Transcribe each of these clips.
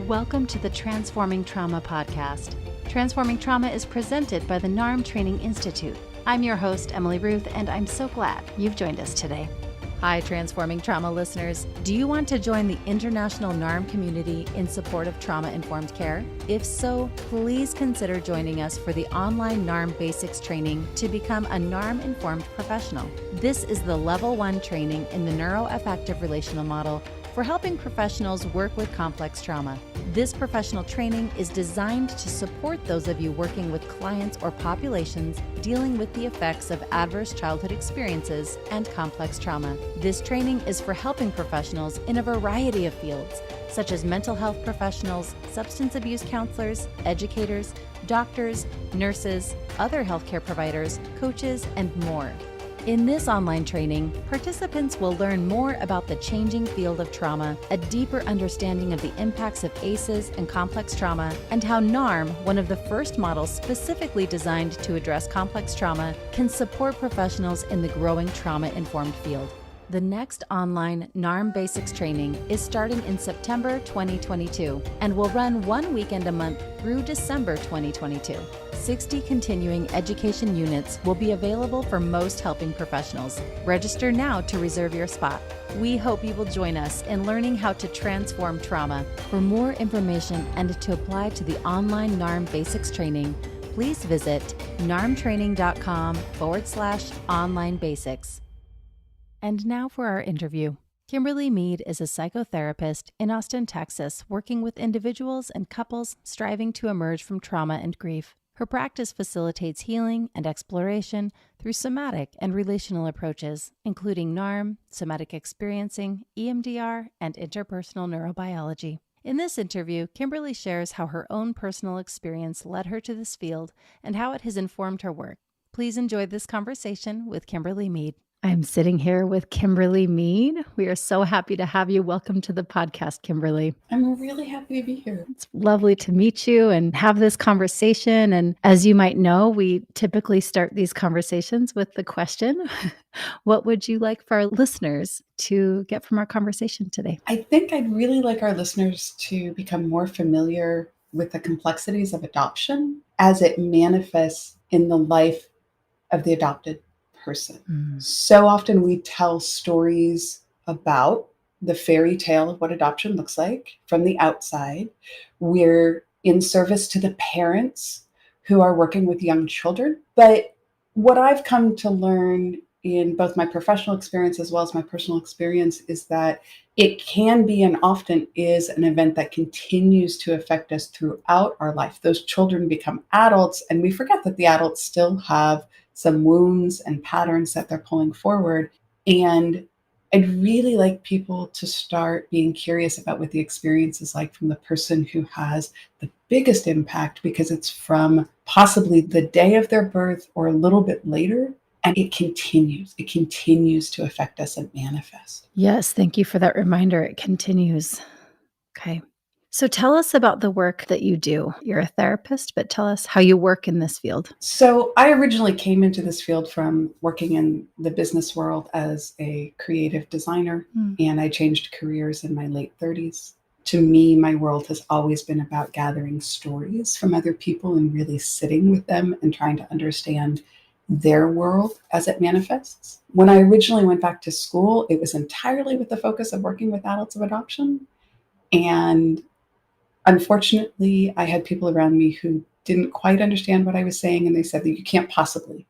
Welcome to the Transforming Trauma podcast. Transforming Trauma is presented by the NARM Training Institute. I'm your host, Emily Ruth, and I'm so glad you've joined us today. Hi, Transforming Trauma listeners. Do you want to join the international NARM community in support of trauma-informed care? If so, please consider joining us for the online NARM Basics training to become a NARM-informed professional. This is the Level 1 training in the neuroaffective relational model for helping professionals work with complex trauma. This professional training is designed to support those of you working with clients or populations dealing with the effects of adverse childhood experiences and complex trauma. This training is for helping professionals in a variety of fields, such as mental health professionals, substance abuse counselors, educators, doctors, nurses, other healthcare providers, coaches, and more. In this online training, participants will learn more about the changing field of trauma, a deeper understanding of the impacts of ACEs and complex trauma, and how NARM, one of the first models specifically designed to address complex trauma, can support professionals in the growing trauma-informed field. The next online NARM Basics training is starting in September 2022 and will run 1 weekend a month through December 2022. 60 continuing education units will be available for most helping professionals. Register now to reserve your spot. We hope you will join us in learning how to transform trauma. For more information and to apply to the online NARM Basics training, please visit narmtraining.com/online basics. And now for our interview. Kimberley Mead is a psychotherapist in Austin, Texas, working with individuals and couples striving to emerge from trauma and grief. Her practice facilitates healing and exploration through somatic and relational approaches, including NARM, somatic experiencing, EMDR, and interpersonal neurobiology. In this interview, Kimberley shares how her own personal experience led her to this field and how it has informed her work. Please enjoy this conversation with Kimberley Mead. I'm sitting here with Kimberley Mead. We are so happy to have you. Welcome to the podcast, Kimberley. I'm really happy to be here. It's lovely to meet you and have this conversation. And as you might know, we typically start these conversations with the question, what would you like for our listeners to get from our conversation today? I think I'd really like our listeners to become more familiar with the complexities of adoption as it manifests in the life of the adopted person. So often we tell stories about the fairy tale of what adoption looks like from the outside. We're in service to the parents who are working with young children. But what I've come to learn in both my professional experience as well as my personal experience is that it can be and often is an event that continues to affect us throughout our life. Those children become adults and we forget that the adults still have some wounds and patterns that they're pulling forward. And I'd really like people to start being curious about what the experience is like from the person who has the biggest impact, because it's from possibly the day of their birth or a little bit later. And it continues to affect us and manifest. Yes, thank you for that reminder. It continues. Okay. So tell us about the work that you do. You're a therapist, but tell us how you work in this field. So I originally came into this field from working in the business world as a creative designer, and I changed careers in my late 30s. To me, my world has always been about gathering stories from other people and really sitting with them and trying to understand their world as it manifests. When I originally went back to school, it was entirely with the focus of working with adults of adoption. And unfortunately, I had people around me who didn't quite understand what I was saying. And they said that you can't possibly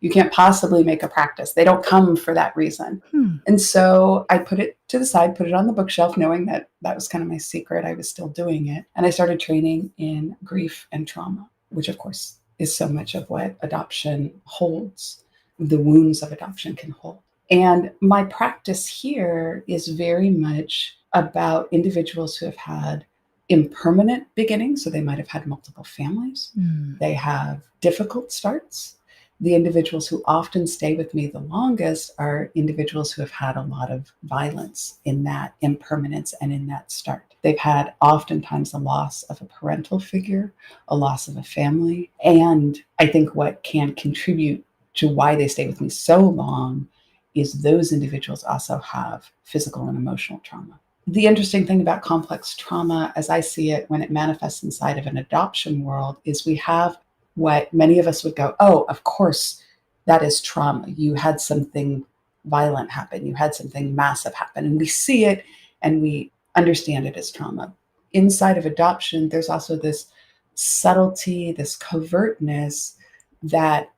make a practice. They don't come for that reason. And so I put it to the side, put it on the bookshelf, knowing that that was kind of my secret. I was still doing it. And I started training in grief and trauma, which of course is so much of what adoption holds, the wounds of adoption can hold. And my practice here is very much about individuals who have had impermanent beginnings. So they might have had multiple families. They have difficult starts. The individuals who often stay with me the longest are individuals who have had a lot of violence in that impermanence and in that start. They've had oftentimes a loss of a parental figure, a loss of a family. And I think what can contribute to why they stay with me so long is those individuals also have physical and emotional trauma. The interesting thing about complex trauma, as I see it, when it manifests inside of an adoption world, is we have what many of us would go, oh, of course, that is trauma. You had something violent happen. You had something massive happen. And we see it and we understand it as trauma. Inside of adoption, there's also this subtlety, this covertness that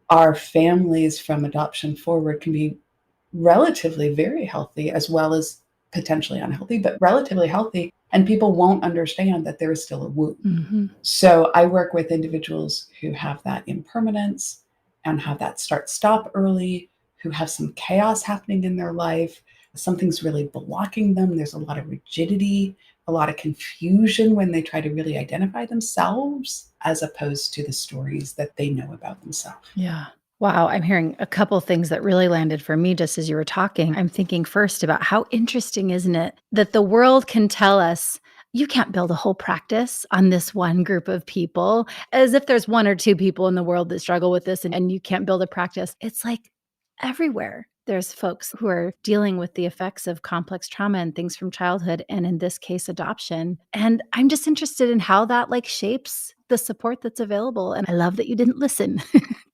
our families from adoption forward can be relatively very healthy as well as potentially unhealthy, but relatively healthy. And people won't understand that there is still a wound. Mm-hmm. So I work with individuals who have that impermanence and have that start-stop early, who have some chaos happening in their life. Something's really blocking them. There's a lot of rigidity, a lot of confusion when they try to really identify themselves as opposed to the stories that they know about themselves. Yeah. Wow. I'm hearing a couple things that really landed for me just as you were talking. I'm thinking first about how interesting, isn't it, that the world can tell us you can't build a whole practice on this one group of people, as if there's one or two people in the world that struggle with this and you can't build a practice. It's like everywhere. There's folks who are dealing with the effects of complex trauma and things from childhood, and in this case, adoption. And I'm just interested in how that shapes the support that's available. And I love that you didn't listen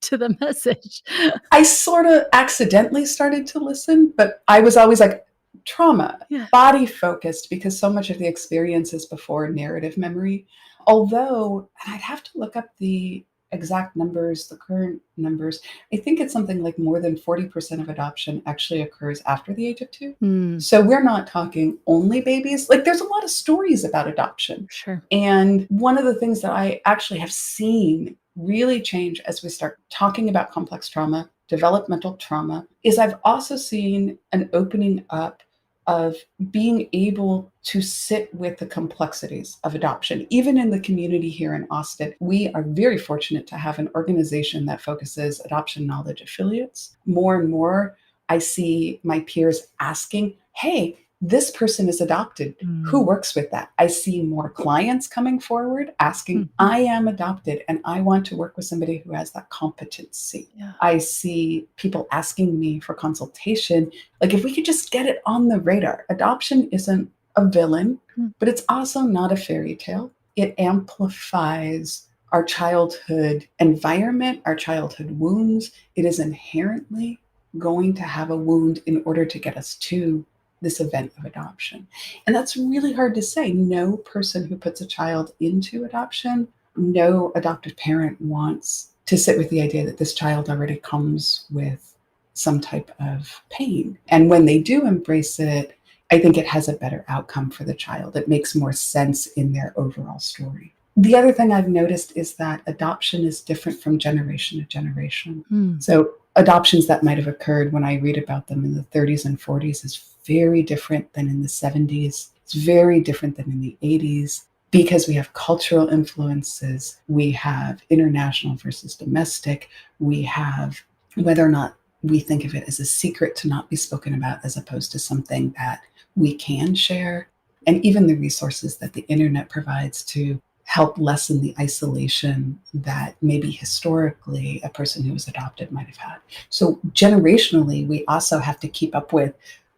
to the message. I sort of accidentally started to listen, but I was always like, trauma, Yeah. body focused, because so much of the experience is before narrative memory. Although, and I'd have to look up the exact numbers, the current numbers. I think it's something like more than 40% of adoption actually occurs after the age of 2. Mm, So we're not talking only babies. Like there's a lot of stories about adoption. sure. And one of the things that I actually have seen really change as we start talking about complex trauma, developmental trauma, is I've also seen an opening up of being able to sit with the complexities of adoption. Even in the community here in Austin, we are very fortunate to have an organization that focuses adoption knowledge affiliates. More and more, I see my peers asking, hey, this person is adopted. Who works with that? I see more clients coming forward asking, I am adopted and I want to work with somebody who has that competency. Yeah. I see people asking me for consultation. Like if we could just get it on the radar. Adoption isn't a villain, but it's also not a fairy tale. It amplifies our childhood environment, our childhood wounds. It is inherently going to have a wound in order to get us to this event of adoption. And that's really hard to say. No person who puts a child into adoption, no adoptive parent wants to sit with the idea that this child already comes with some type of pain. And when they do embrace it, I think it has a better outcome for the child. It makes more sense in their overall story. The other thing I've noticed is that adoption is different from generation to generation. So adoptions that might have occurred when I read about them in the 30s and 40s is very different than in the 70s. It's very different than in the 80s because we have cultural influences. We have international versus domestic. We have whether or not we think of it as a secret to not be spoken about as opposed to something that we can share. And even the resources that the internet provides to help lessen the isolation that maybe historically a person who was adopted might have had. So generationally, we also have to keep up with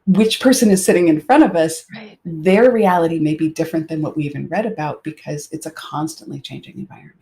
which person is sitting in front of us. Right. Their reality may be different than what we even read about because it's a constantly changing environment.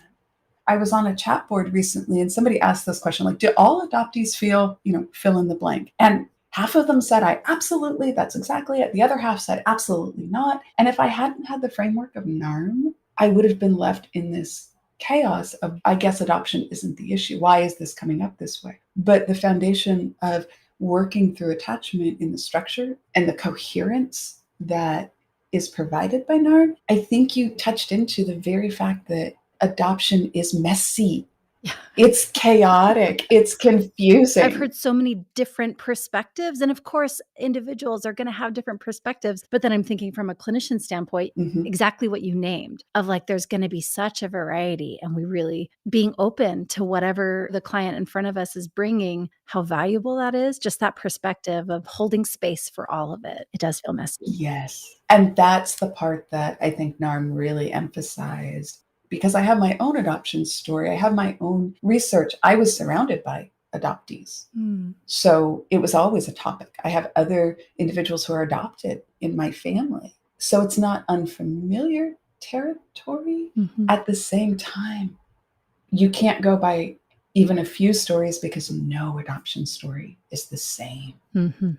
I was on a chat board recently and somebody asked this question, like, do all adoptees feel, fill in the blank? And half of them said, I absolutely, that's exactly it. The other half said, absolutely not. And if I hadn't had the framework of NARM, I would have been left in this chaos of, I guess adoption isn't the issue. Why is this coming up this way? But the foundation of working through attachment in the structure and the coherence that is provided by NARM, I think you touched into the very fact that adoption is messy. Yeah. It's chaotic. It's confusing. I've heard so many different perspectives. And of course, individuals are going to have different perspectives. But then I'm thinking from a clinician standpoint, exactly what you named of there's going to be such a variety. And we really being open to whatever the client in front of us is bringing, how valuable that is, just that perspective of holding space for all of it. It does feel messy. Yes. And that's the part that I think NARM really emphasized. Because I have my own adoption story. I have my own research. I was surrounded by adoptees. Mm. So it was always a topic. I have other individuals who are adopted in my family. So it's not unfamiliar territory. Mm-hmm. At the same time, you can't go by even a few stories because no adoption story is the same. Mm-hmm.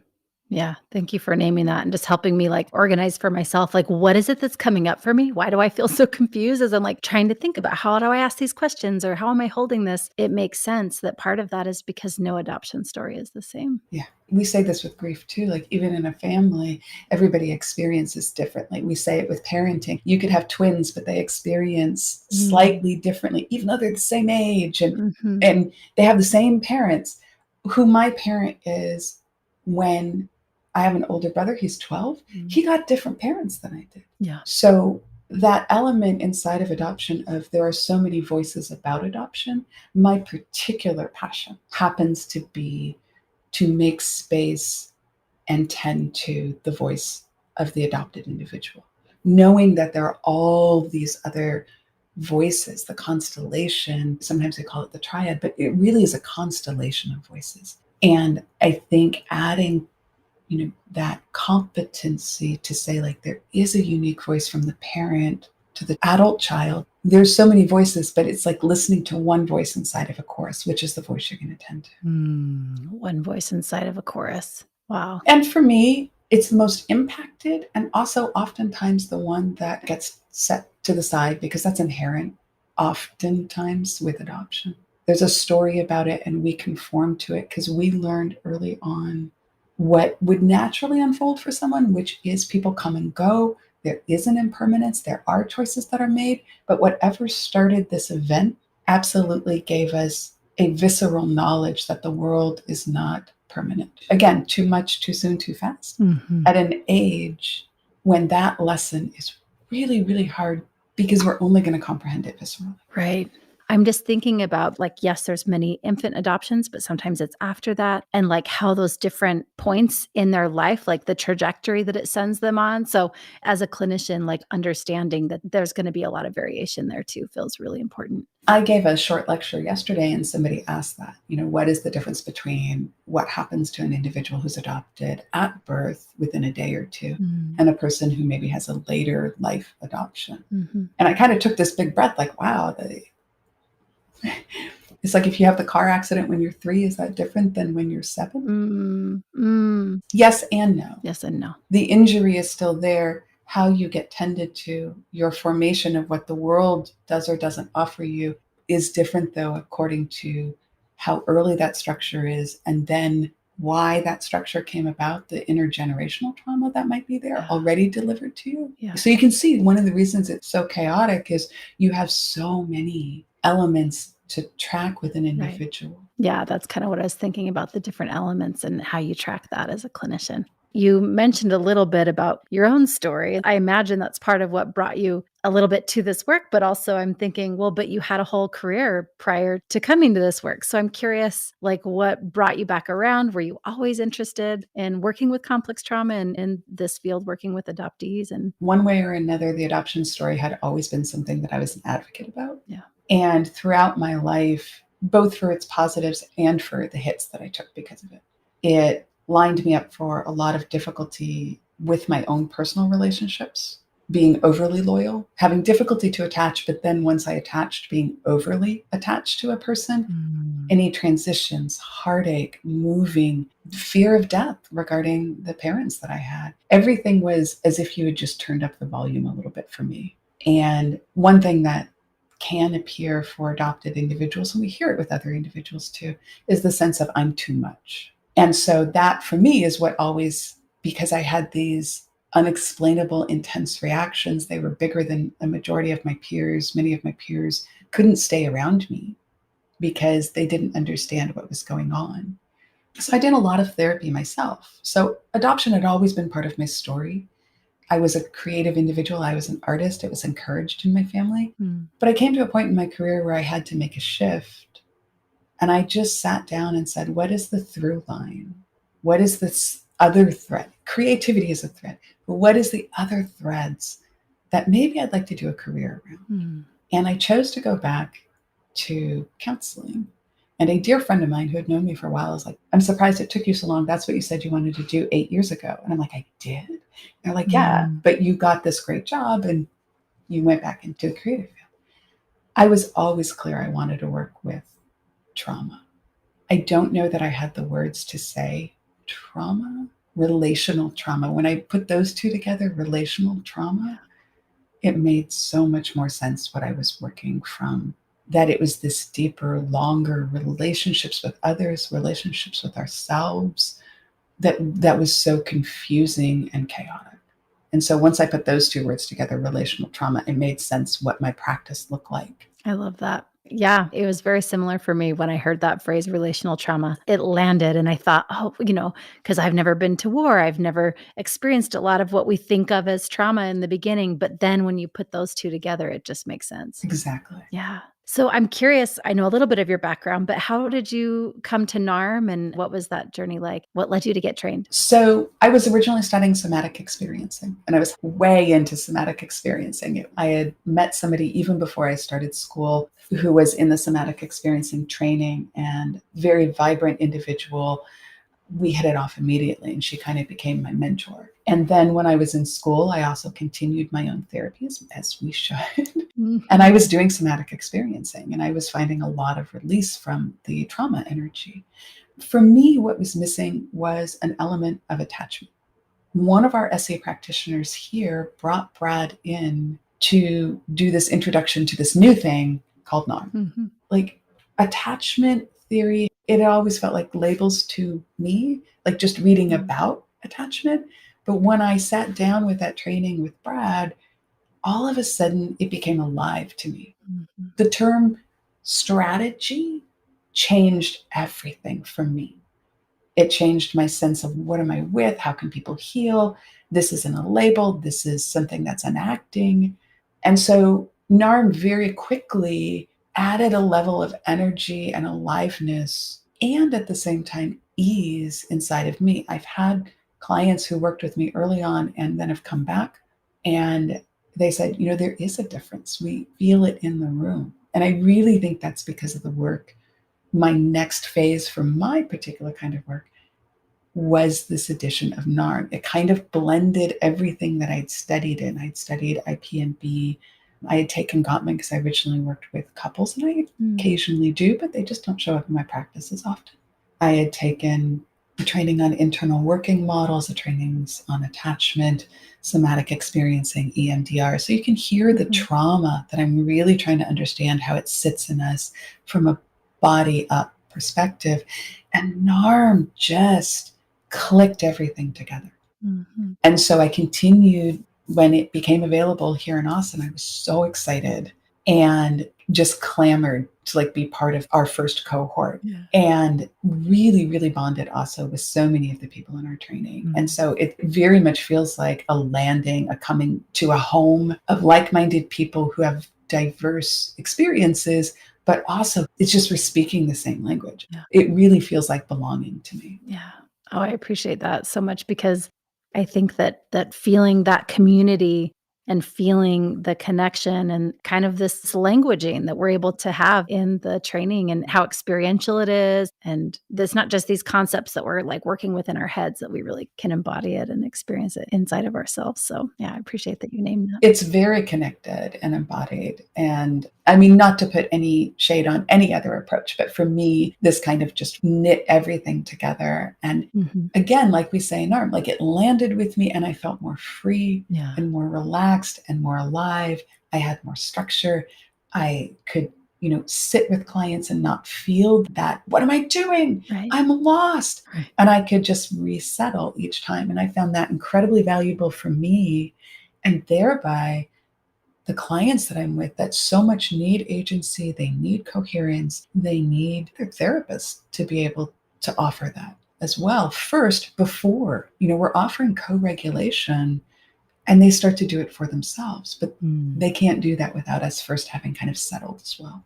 Yeah. Thank you for naming that and just helping me like organize for myself. Like, what is it that's coming up for me? Why do I feel so confused as I'm like trying to think about how do I ask these questions or how am I holding this? It makes sense that part of that is because no adoption story is the same. Yeah. We say this with grief too. Like, even in a family, everybody experiences differently. We say it with parenting. You could have twins, but they experience slightly differently, even though they're the same age Mm-hmm. and they have the same parents. Who my parent is, when I have an older brother, he's 12, he got different parents than I did. Yeah. So that element inside of adoption of there are so many voices about adoption, my particular passion happens to be to make space and tend to the voice of the adopted individual, knowing that there are all these other voices, the constellation. Sometimes they call it the triad, but it really is a constellation of voices. And I think adding, that competency to say, like, there is a unique voice from the parent to the adult child. There's so many voices, but it's like listening to one voice inside of a chorus, which is the voice you're going to tend to. One voice inside of a chorus. Wow. And for me, it's the most impacted and also oftentimes the one that gets set to the side because that's inherent oftentimes with adoption. There's a story about it and we conform to it because we learned early on what would naturally unfold for someone, which is people come and go. There is an impermanence. There are choices that are made. But whatever started this event absolutely gave us a visceral knowledge that the world is not permanent. Again, too much, too soon, too fast. Mm-hmm. At an age when that lesson is really, really hard because we're only going to comprehend it viscerally. Right. I'm just thinking about like, yes, there's many infant adoptions, but sometimes it's after that and like how those different points in their life, like the trajectory that it sends them on. So as a clinician, like understanding that there's going to be a lot of variation there too feels really important. I gave a short lecture yesterday and somebody asked that, what is the difference between what happens to an individual who's adopted at birth within a day or two and a person who maybe has a later life adoption? Mm-hmm. And I kind of took this big breath like, wow, it's like if you have the car accident when you're 3, is that different than when you're 7? Yes and no. Yes and no. The injury is still there. How you get tended to, your formation of what the world does or doesn't offer you is different, though, according to how early that structure is and then why that structure came about, the intergenerational trauma that might be there already delivered to you. Yeah. So you can see one of the reasons it's so chaotic is you have so many elements to track with an individual. Right. Yeah, that's kind of what I was thinking about, the different elements and how you track that as a clinician. You mentioned a little bit about your own story. I imagine that's part of what brought you a little bit to this work, but also I'm thinking, well, but you had a whole career prior to coming to this work. So I'm curious, like what brought you back around? Were you always interested in working with complex trauma and in this field, working with adoptees? And one way or another, the adoption story had always been something that I was an advocate about. Yeah. And throughout my life, both for its positives and for the hits that I took because of it, it lined me up for a lot of difficulty with my own personal relationships, being overly loyal, having difficulty to attach, but then once I attached, being overly attached to a person, any transitions, heartache, moving, fear of death regarding the parents that I had. Everything was as if you had just turned up the volume a little bit for me. And one thing that can appear for adopted individuals, and we hear it with other individuals too, is the sense of I'm too much. And so that for me is what always, because I had these unexplainable intense reactions, they were bigger than a majority of my peers. Many of my peers couldn't stay around me because they didn't understand what was going on. So I did a lot of therapy myself. So adoption had always been part of my story. I was a creative individual. I was an artist. It was encouraged in my family. But I came to a point in my career where I had to make a shift. And I just sat down and said, what is the through line? What is this other thread? Creativity is a thread. But what is the other threads that maybe I'd like to do a career around? And I chose to go back to counseling And a dear friend of mine who had known me for a while was like, I'm surprised it took you so long. That's what you said you wanted to do 8 years ago. And I'm like, I did? And they're like, yeah, but you got this great job and you went back into the creative field. I was always clear I wanted to work with trauma. I don't know that I had the words to say trauma, relational trauma. When I put those two together, relational trauma, it made so much more sense what I was working from, that it was this deeper, longer relationships with others, relationships with ourselves, that was so confusing and chaotic. And so once I put those two words together, relational trauma, it made sense what my practice looked like. I love that. Yeah, it was very similar for me when I heard that phrase, relational trauma. It landed and I thought, oh, because I've never been to war. I've never experienced a lot of what we think of as trauma in the beginning. But then when you put those two together, it just makes sense. Exactly. Yeah. So I'm curious, I know a little bit of your background, but how did you come to NARM and what was that journey like? What led you to get trained? So I was originally studying somatic experiencing, and I was way into somatic experiencing. I had met somebody even before I started school who was in the somatic experiencing training, and very vibrant individual. We hit it off immediately, and she kind of became my mentor. And then when I was in school, I also continued my own therapies, as we should. Mm-hmm. And I was doing somatic experiencing, and I was finding a lot of release from the trauma energy. For me, what was missing was an element of attachment. One of our SA practitioners here brought Brad in to do this introduction to this new thing called NARM. Mm-hmm. Like attachment theory, it always felt like labels to me, like just reading about attachment. But when I sat down with that training with Brad, all of a sudden it became alive to me. Mm-hmm. The term strategy changed everything for me. It changed my sense of what am I with? How can people heal? This isn't a label. This is something that's enacting. And so NARM very quickly added a level of energy and aliveness, and at the same time, ease inside of me. I've had clients who worked with me early on and then have come back, and they said, there is a difference. We feel it in the room. And I really think that's because of the work. My next phase for my particular kind of work was this addition of NARM. It kind of blended everything that I'd studied in. I'd studied IPNB. I had taken Gottman because I originally worked with couples, and I occasionally do, but they just don't show up in my practice as often. I had taken the training on internal working models, the trainings on attachment, somatic experiencing, EMDR. So you can hear the trauma that I'm really trying to understand how it sits in us from a body up perspective. And NARM just clicked everything together. Mm-hmm. And so I continued when it became available here in Austin. I was so excited and just clamored to be part of our first cohort, and really, really bonded also with so many of the people in our training. Mm-hmm. And so it very much feels like a landing, a coming to a home of like-minded people who have diverse experiences, but also it's just we're speaking the same language. Yeah. It really feels like belonging to me. Yeah. Oh, I appreciate that so much, because I think that feeling that community and feeling the connection and kind of this languaging that we're able to have in the training and how experiential it is. And there's not just these concepts that we're working with in our heads, that we really can embody it and experience it inside of ourselves. So yeah, I appreciate that you named that. It's very connected and embodied. And I mean, not to put any shade on any other approach, but for me, this kind of just knit everything together. And again, like we say in NARM, it landed with me, and I felt more free and more relaxed and more alive. I had more structure. I could, sit with clients and not feel that, what am I doing? Right. I'm lost. Right. And I could just resettle each time. And I found that incredibly valuable for me, and thereby the clients that I'm with that so much need agency, they need coherence, they need their therapist to be able to offer that as well. First, before, we're offering co-regulation, and they start to do it for themselves, but they can't do that without us first having kind of settled as well.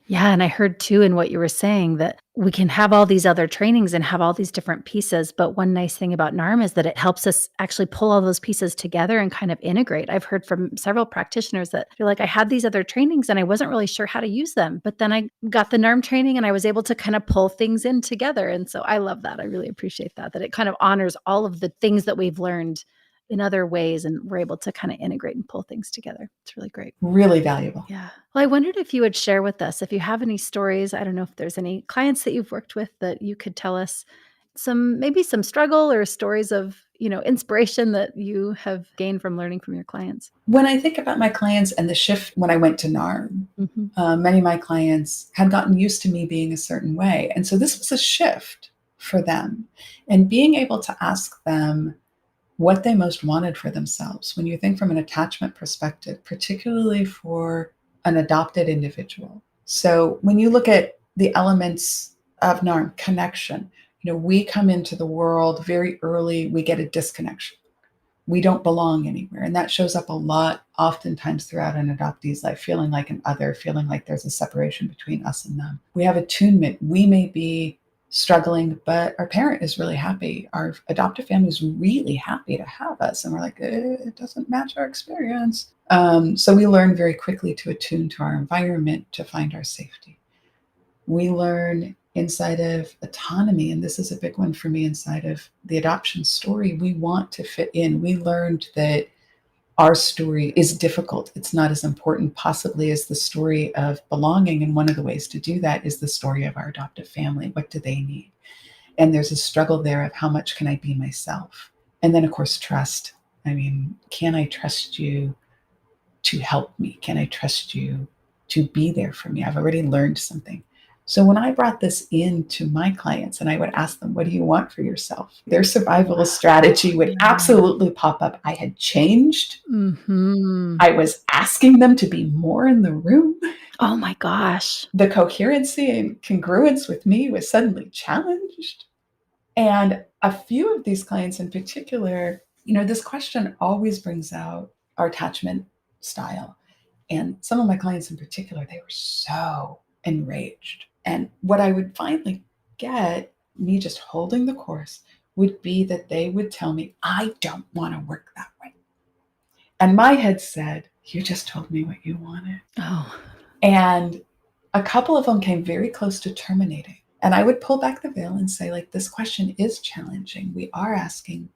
Yeah. And I heard too in what you were saying that we can have all these other trainings and have all these different pieces. But one nice thing about NARM is that it helps us actually pull all those pieces together and kind of integrate. I've heard from several practitioners that feel like I had these other trainings and I wasn't really sure how to use them. But then I got the NARM training and I was able to kind of pull things in together. And so I love that. I really appreciate that it kind of honors all of the things that we've learned in other ways, and we're able to kind of integrate and pull things together. It's really great. Really valuable. Yeah. Well, I wondered if you would share with us, if you have any stories. I don't know if there's any clients that you've worked with that you could tell us maybe some struggle or stories of, inspiration that you have gained from learning from your clients. When I think about my clients and the shift when I went to NARM, many of my clients had gotten used to me being a certain way. And so this was a shift for them. And being able to ask them what they most wanted for themselves, when you think from an attachment perspective, particularly for an adopted individual. So when you look at the elements of NARM, connection, we come into the world very early, we get a disconnection. We don't belong anywhere. And that shows up a lot, oftentimes throughout an adoptee's life, feeling like an other, feeling like there's a separation between us and them. We have attunement. We may be struggling, but our parent is really happy. Our adoptive family is really happy to have us. And we're like, it doesn't match our experience. So we learn very quickly to attune to our environment to find our safety. We learn inside of autonomy, and this is a big one for me inside of the adoption story, we want to fit in. We learned that our story is difficult. It's not as important possibly as the story of belonging. And one of the ways to do that is the story of our adoptive family. What do they need? And there's a struggle there of how much can I be myself? And then, of course, trust. I mean, can I trust you to help me? Can I trust you to be there for me? I've already learned something. So when I brought this into my clients and I would ask them, what do you want for yourself? Their survival strategy would absolutely pop up. I had changed. I was asking them to be more in the room. Oh my gosh. The coherency and congruence with me was suddenly challenged. And a few of these clients in particular, this question always brings out our attachment style. And some of my clients in particular, they were so enraged. And what I would finally get, me just holding the course, would be that they would tell me, I don't want to work that way. And my head said, you just told me what you wanted. Oh. And a couple of them came very close to terminating. And I would pull back the veil and say, like, this question is challenging. We are asking,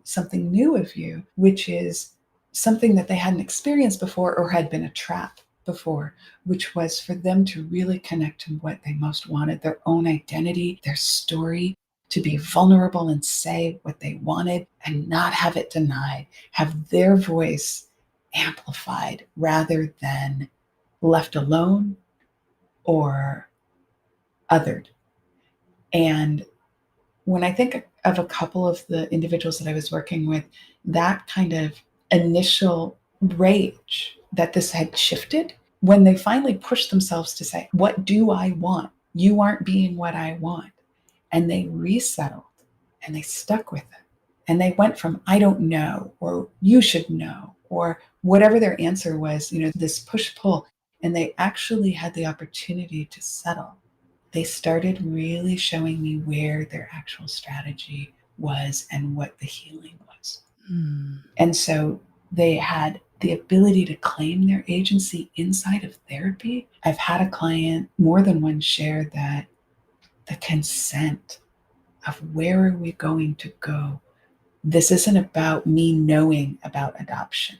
something new of you, which is something that they hadn't experienced before or had been a trap before, which was for them to really connect to what they most wanted, their own identity, their story, to be vulnerable and say what they wanted and not have it denied, have their voice amplified rather than left alone or othered. And when I think of a couple of the individuals that I was working with, that kind of initial rage that this had shifted, when they finally pushed themselves to say, what do I want? You aren't being what I want. And they resettled and they stuck with it. And they went from, I don't know, or you should know, or whatever their answer was, this push-pull. And they actually had the opportunity to settle. They started really showing me where their actual strategy was and what the healing was. And so they had the ability to claim their agency inside of therapy. I've had a client, more than one, share that the consent of where are we going to go. This isn't about me knowing about adoption.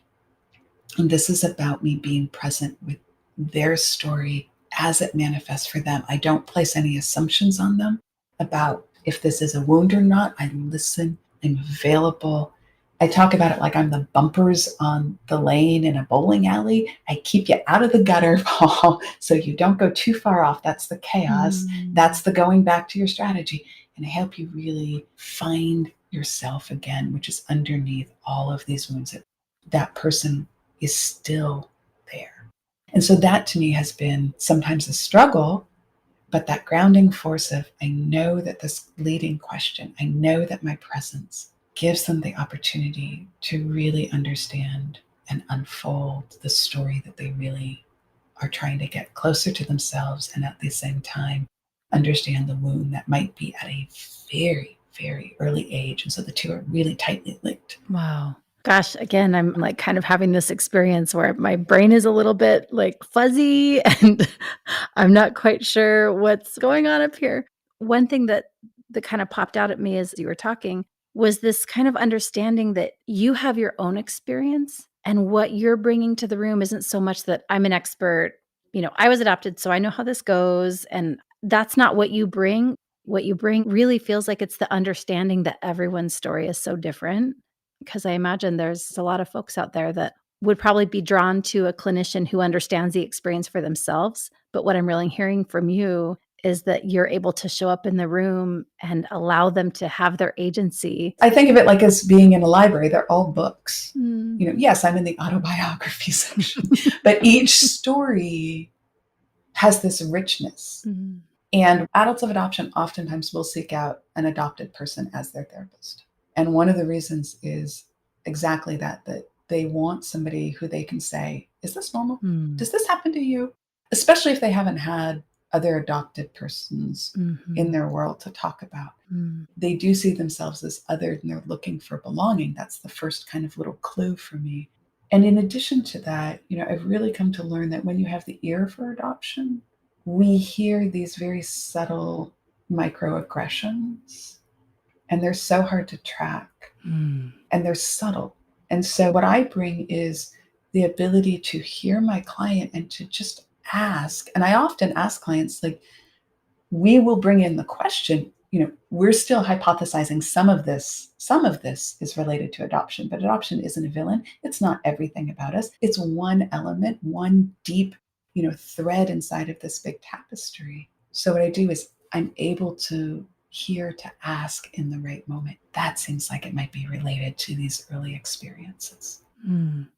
And this is about me being present with their story as it manifests for them. I don't place any assumptions on them about if this is a wound or not. I listen, I'm available. I talk about it like I'm the bumpers on the lane in a bowling alley. I keep you out of the gutter, Paul, so you don't go too far off. That's the chaos. That's the going back to your strategy. And I help you really find yourself again, which is underneath all of these wounds. That person is still there. And so that to me has been sometimes a struggle, but that grounding force of, I know that this leading question, I know that my presence gives them the opportunity to really understand and unfold the story that they really are trying to get closer to themselves and at the same time understand the wound that might be at a very, very early age. And so the two are really tightly linked. Wow. Gosh, again, I'm like kind of having this experience where my brain is a little bit like fuzzy and I'm not quite sure what's going on up here. One thing that kind of popped out at me as you were talking was this kind of understanding that you have your own experience and what you're bringing to the room isn't so much that I'm an expert. I was adopted, so I know how this goes. And that's not what you bring. What you bring really feels like it's the understanding that everyone's story is so different. Because I imagine there's a lot of folks out there that would probably be drawn to a clinician who understands the experience for themselves. But what I'm really hearing from you is that you're able to show up in the room and allow them to have their agency. I think of it like as being in a library. They're all books. Mm. Yes, I'm in the autobiography section, but each story has this richness. Mm. And adults of adoption oftentimes will seek out an adopted person as their therapist. And one of the reasons is exactly that they want somebody who they can say, is this normal? Mm. Does this happen to you? Especially if they haven't had other adopted persons in their world to talk about. They do see themselves as other and they're looking for belonging. That's the first kind of little clue for me. And in addition to that, I've really come to learn that when you have the ear for adoption, we hear these very subtle microaggressions, and they're so hard to track, and they're subtle. And so what I bring is the ability to hear my client and to just ask. And I often ask clients, like, we will bring in the question, we're still hypothesizing some of this is related to adoption, but adoption isn't a villain. It's not everything about us. It's one element, one deep, thread inside of this big tapestry. So what I do is I'm able to hear, to ask in the right moment. That seems like it might be related to these early experiences.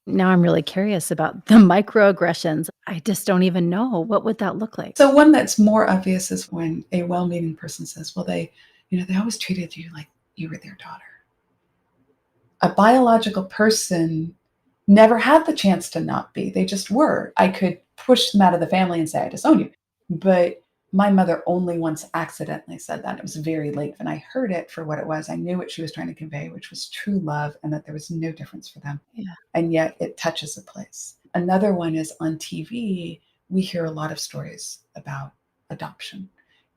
Now I'm really curious about the microaggressions. I just don't even know. What would that look like? So one that's more obvious is when a well-meaning person says, well, they always treated you like you were their daughter. A biological person never had the chance to not be. They just were. I could push them out of the family and say, I disown you. But my mother only once accidentally said that. It was very late and I heard it for what it was. I knew what she was trying to convey, which was true love and that there was no difference for them. Yeah. And yet it touches a place. Another one is on TV, we hear a lot of stories about adoption.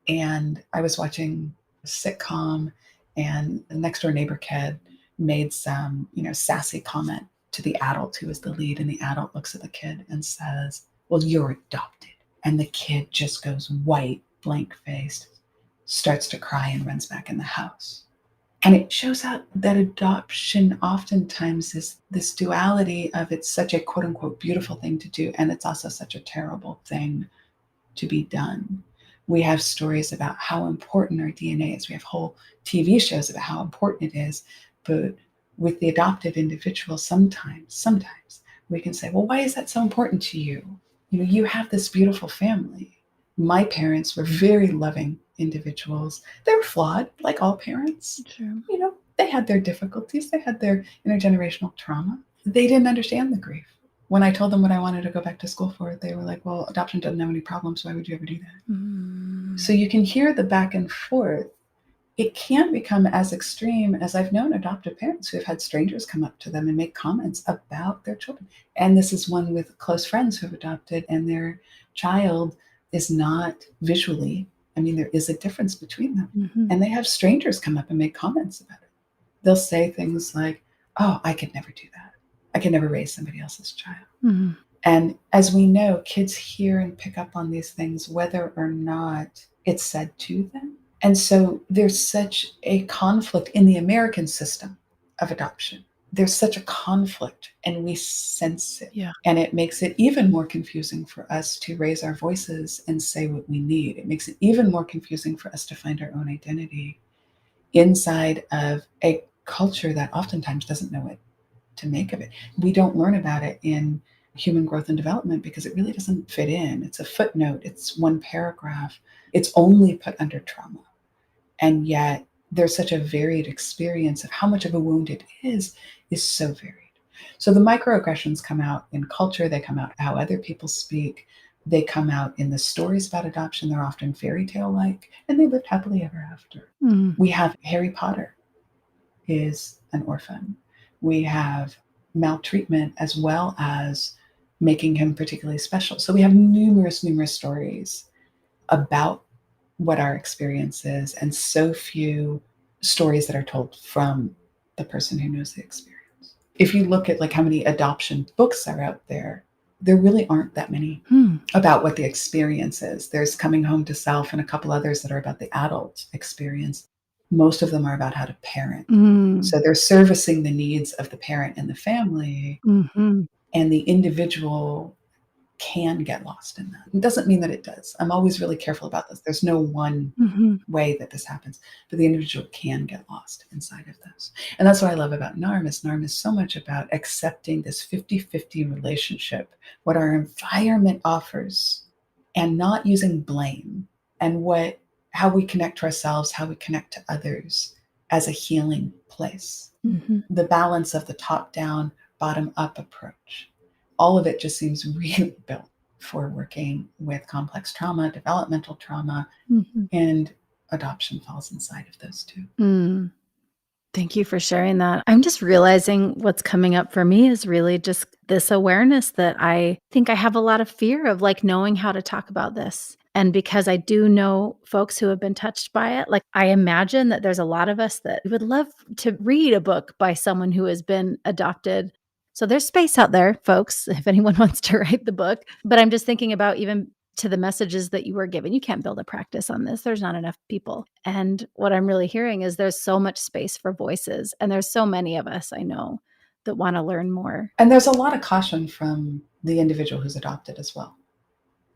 And I was watching a sitcom and the next door neighbor kid made some, sassy comment to the adult who is the lead. And the adult looks at the kid and says, well, you're adopted. And the kid just goes white, blank-faced, starts to cry and runs back in the house. And it shows out that adoption oftentimes is this duality of it's such a quote unquote beautiful thing to do, and it's also such a terrible thing to be done. We have stories about how important our DNA is. We have whole TV shows about how important it is. But with the adopted individual, sometimes we can say, well, why is that so important to you? You have this beautiful family. My parents were very loving individuals. They were flawed, like all parents. Sure. They had their difficulties. They had their intergenerational trauma. They didn't understand the grief. When I told them what I wanted to go back to school for, they were like, well, adoption doesn't have any problems. Why would you ever do that? So you can hear the back and forth. It can become as extreme as I've known adoptive parents who have had strangers come up to them and make comments about their children. And this is one with close friends who have adopted and their child is not visually, there is a difference between them. And they have strangers come up and make comments about it. They'll say things like, oh, I could never do that. I could never raise somebody else's child. And as we know, kids hear and pick up on these things, whether or not it's said to them. And so there's such a conflict in the American system of adoption. There's such a conflict and we sense it. Yeah. And it makes it even more confusing for us to raise our voices and say what we need. It makes it even more confusing for us to find our own identity inside of a culture that oftentimes doesn't know what to make of it. We don't learn about it in human growth and development because it really doesn't fit in. It's a footnote. It's one paragraph. It's only put under trauma. And yet there's such a varied experience of how much of a wound it is so varied. So the microaggressions come out in culture, they come out how other people speak, they come out in the stories about adoption. They're often fairy tale like, and they lived happily ever after. We have Harry Potter is an orphan. We have maltreatment as well as making him particularly special. So we have numerous stories about what our experience is, and so few stories that are told from the person who knows the experience. If you look at like how many adoption books are out there really aren't that many about what the experience is. There's Coming Home to Self and a couple others that are about the adult experience. Most of them are about how to parent. So they're servicing the needs of the parent and the family, and the individual can get lost in that. It doesn't mean that it does. I'm always really careful about this. There's no one way that this happens, but the individual can get lost inside of this. And that's what I love about NARM is so much about accepting this 50-50 relationship, what our environment offers, and not using blame, and how we connect to ourselves, how we connect to others as a healing place. The balance of the top-down, bottom-up approach. All of it just seems really built for working with complex trauma, developmental trauma, and adoption falls inside of those two. Thank you for sharing that. I'm just realizing what's coming up for me is really just this awareness that I think I have a lot of fear of, like, knowing how to talk about this. And because I do know folks who have been touched by it, like, I imagine that there's a lot of us that would love to read a book by someone who has been adopted. So there's space out there, folks, if anyone wants to write the book. But I'm just thinking about even to the messages that you were given. You can't build a practice on this. There's not enough people. And what I'm really hearing is there's so much space for voices. And there's so many of us I know that want to learn more. And there's a lot of caution from the individual who's adopted as well.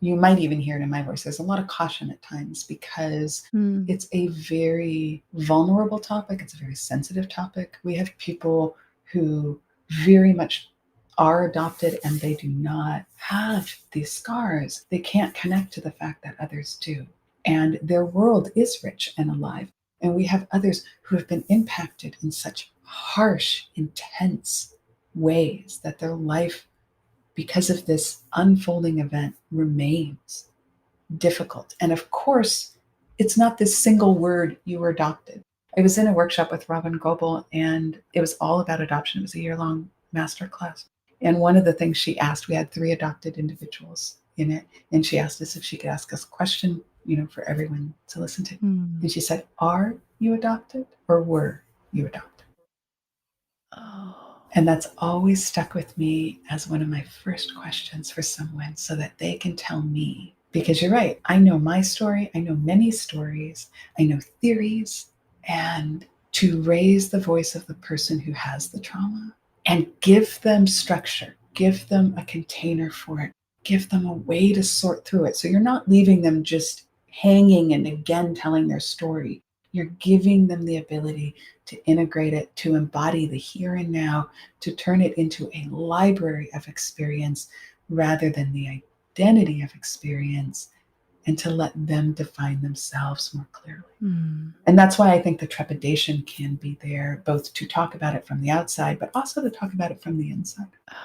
You might even hear it in my voice. There's a lot of caution at times because it's a very vulnerable topic. It's a very sensitive topic. We have people who very much are adopted and they do not have these scars. They can't connect to the fact that others do. And their world is rich and alive. And we have others who have been impacted in such harsh, intense ways that their life, because of this unfolding event, remains difficult. And of course, it's not this single word, you were adopted. I was in a workshop with Robin Goebel, and it was all about adoption. It was a year-long masterclass. And one of the things she asked, we had 3 adopted individuals in it, and she asked us if she could ask us a question, for everyone to listen to. And she said, "Are you adopted or were you adopted?" Oh. And that's always stuck with me as one of my first questions for someone so that they can tell me. Because you're right, I know my story, I know many stories, I know theories, and to raise the voice of the person who has the trauma and give them structure, give them a container for it, give them a way to sort through it. So you're not leaving them just hanging and again telling their story. You're giving them the ability to integrate it, to embody the here and now, to turn it into a library of experience rather than the identity of experience, and to let them define themselves more clearly. And that's why I think the trepidation can be there, both to talk about it from the outside, but also to talk about it from the inside. Oh,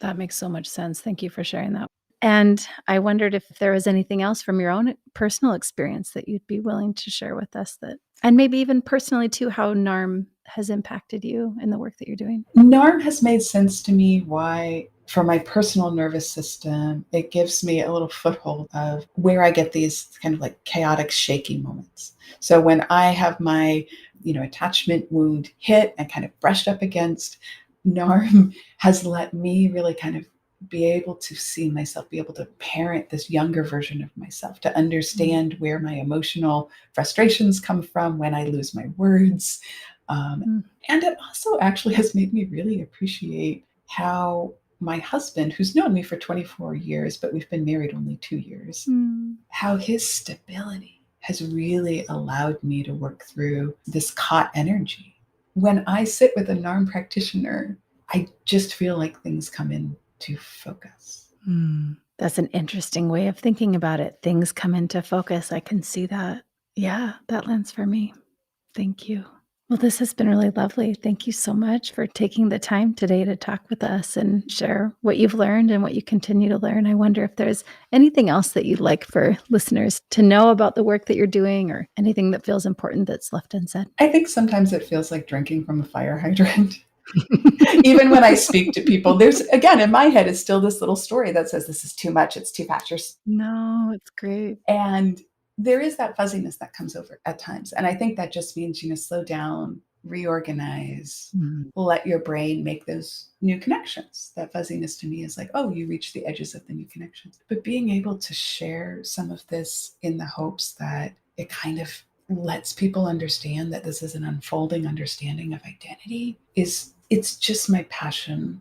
that makes so much sense. Thank you for sharing that. And I wondered if there was anything else from your own personal experience that you'd be willing to share with us, and maybe even personally too, how NARM has impacted you in the work that you're doing. NARM has made sense to me why, for my personal nervous system, it gives me a little foothold of where I get these kind of like chaotic, shaky moments. So when I have my, attachment wound hit and kind of brushed up against, NARM has let me really kind of be able to see myself, be able to parent this younger version of myself, to understand where my emotional frustrations come from when I lose my words. And it also actually has made me really appreciate how my husband, who's known me for 24 years, but we've been married only 2 years, how his stability has really allowed me to work through this caught energy. When I sit with a NARM practitioner, I just feel like things come into focus. That's an interesting way of thinking about it. Things come into focus. I can see that. Yeah, that lands for me. Thank you. Well, this has been really lovely. Thank you so much for taking the time today to talk with us and share what you've learned and what you continue to learn. I wonder if there's anything else that you'd like for listeners to know about the work that you're doing or anything that feels important that's left unsaid. I think sometimes it feels like drinking from a fire hydrant. Even when I speak to people, there's, again, in my head, it's still this little story that says, this is too much, it's too fast. No, it's great. And there is that fuzziness that comes over at times. And I think that just means, slow down, reorganize, let your brain make those new connections. That fuzziness to me is like, oh, you reach the edges of the new connections. But being able to share some of this in the hopes that it kind of lets people understand that this is an unfolding understanding of identity it's just my passion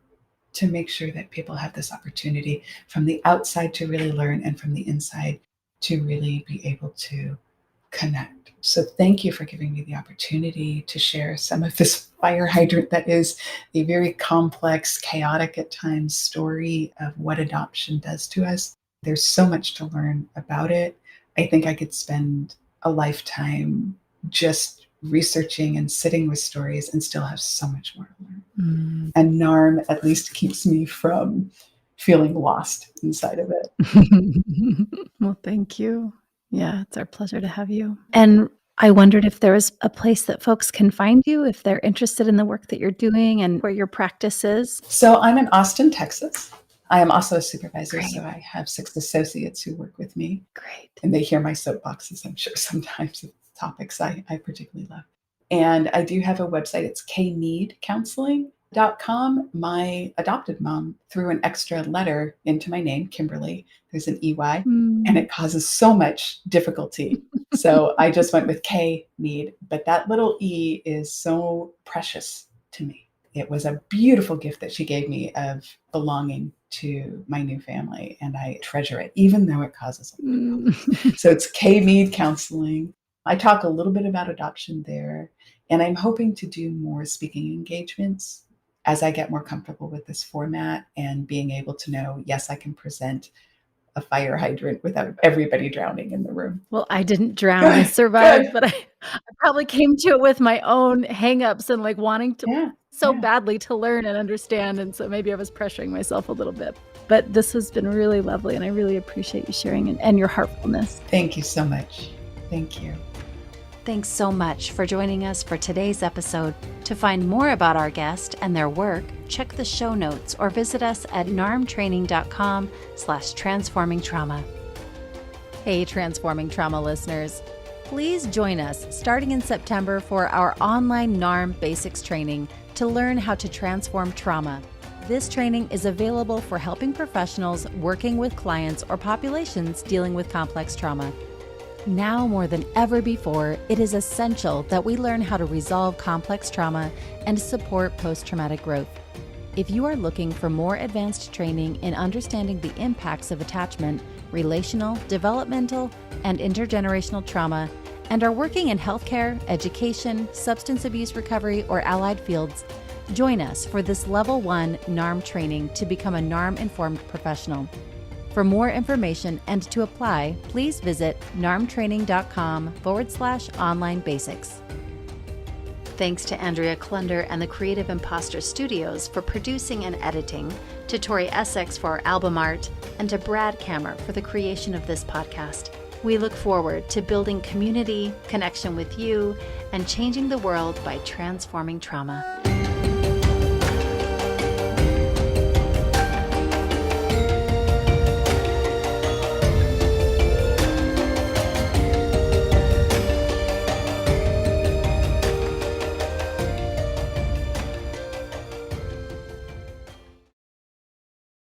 to make sure that people have this opportunity from the outside to really learn and from the inside to really be able to connect. So thank you for giving me the opportunity to share some of this fire hydrant that is a very complex, chaotic at times story of what adoption does to us. There's so much to learn about it. I think I could spend a lifetime just researching and sitting with stories and still have so much more to learn. And NARM at least keeps me from feeling lost inside of it. Well, thank you. Yeah, it's our pleasure to have you. And I wondered if there was a place that folks can find you if they're interested in the work that you're doing and where your practice is. So I'm in Austin, Texas. I am also a supervisor, Great. so I have 6 associates who work with me. Great. And they hear my soapboxes, I'm sure, sometimes of topics I particularly love. And I do have a website. It's kmeadcounseling.com. My adopted mom threw an extra letter into my name, Kimberley. There's an EY, and it causes so much difficulty. So I just went with K Mead, but that little E is so precious to me. It was a beautiful gift that she gave me of belonging to my new family, and I treasure it, even though it causes a little So it's K Mead Counseling. I talk a little bit about adoption there, and I'm hoping to do more speaking engagements as I get more comfortable with this format and being able to know, yes, I can present a fire hydrant without everybody drowning in the room. Well, I didn't drown. I survived, but I probably came to it with my own hangups and like wanting to badly to learn and understand. And so maybe I was pressuring myself a little bit. But this has been really lovely, and I really appreciate you sharing and your heartfulness. Thank you so much. Thank you. Thanks so much for joining us for today's episode. To find more about our guest and their work, check the show notes or visit us at narmtraining.com/transformingtrauma. Hey, Transforming Trauma listeners. Please join us starting in September for our online NARM Basics training to learn how to transform trauma. This training is available for helping professionals working with clients or populations dealing with complex trauma. Now more than ever before, it is essential that we learn how to resolve complex trauma and support post-traumatic growth. If you are looking for more advanced training in understanding the impacts of attachment, relational, developmental, and intergenerational trauma, and are working in healthcare, education, substance abuse recovery, or allied fields, join us for this Level 1 NARM training to become a NARM-informed professional. For more information and to apply, please visit narmtraining.com/online basics. Thanks to Andrea Klunder and the Creative Imposter Studios for producing and editing, to Tori Essex for our album art, and to Brad Kammer for the creation of this podcast. We look forward to building community, connection with you, and changing the world by transforming trauma.